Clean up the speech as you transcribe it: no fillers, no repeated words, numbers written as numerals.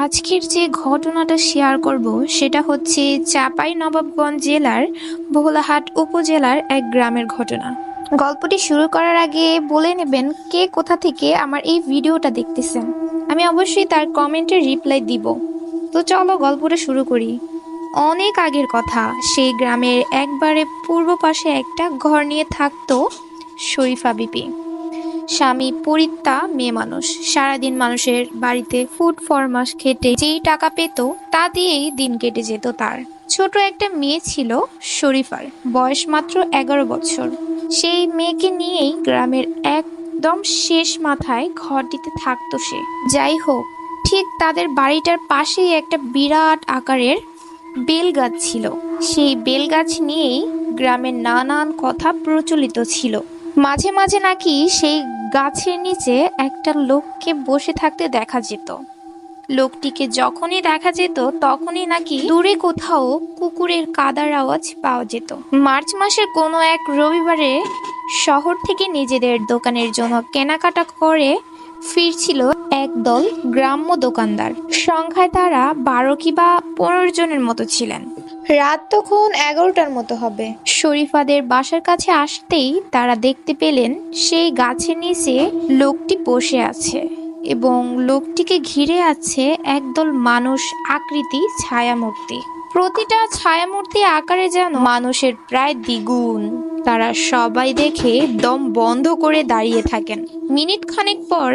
আজকের যে ঘটনাটা শেয়ার করব সেটা হচ্ছে চাঁপাইনবাবগঞ্জ জেলার ভোলাহাট উপজেলার এক গ্রামের ঘটনা। গল্পটি শুরু করার আগে বলে নেবেন কে কোথা থেকে আমার এই ভিডিওটা দেখতেছেন। আমি অবশ্যই তার কমেন্টে রিপ্লাই দিব। তো চলো গল্পটা শুরু করি। অনেক আগের কথা, সেই গ্রামের একবারে পূর্ব পাশে একটা ঘর নিয়ে থাকতো শরীফা বিবি। স্বামী পরিত্যা মেয়ে মানুষ, সারাদিন মানুষের বাড়িতে ফুড ফরমাস খেটে যেই টাকা পেত তা দিয়েই দিন কেটে যেত তার। ছোট একটা মেয়ে ছিল শরীফার, বয়স মাত্র 11 বছর। সেই মেয়েকে নিয়েই গ্রামের একদম শেষ মাথায় ঘরটিতে থাকতো সে। যাই হোক, ঠিক তাদের বাড়িটার পাশেই একটা বিরাট আকারের বেল গাছ ছিল। সেই বেল গাছ নিয়েই গ্রামের নানান কথা প্রচলিত ছিল। মাঝে মাঝে নাকি সেই গাছের নিচে একটা লোককে বসে থাকতে দেখা যেত। লোকটিকে যখনই দেখা যেত তখনই নাকি দূরে কোথাও কুকুরের কাদার আওয়াজ পাওয়া যেত। মার্চ মাসের কোনো এক রবিবারে শহর থেকে নিজেদের দোকানের জন্য কেনাকাটা করে ফিরছিল একদল গ্রাম্য দোকানদার। সংখ্যায় তারা 12 কিংবা 15 জনের মতো ছিলেন। রাত তখন 11টার মতো হবে। শরীফাদের বাসার কাছে আসতেই তারা দেখতে পেলেন সেই গাছের নিচে লোকটি বসে আছে এবং লোকটিকে ঘিরে আছে একদল মানুষ আকৃতি ছায়ামূর্তি। প্রতিটা ছায়ামূর্তি আকারে যেন মানুষের প্রায় দ্বিগুণ। তারা সবাই দেখে দম বন্ধ করে দাঁড়িয়ে থাকেন। মিনিট খানেক পর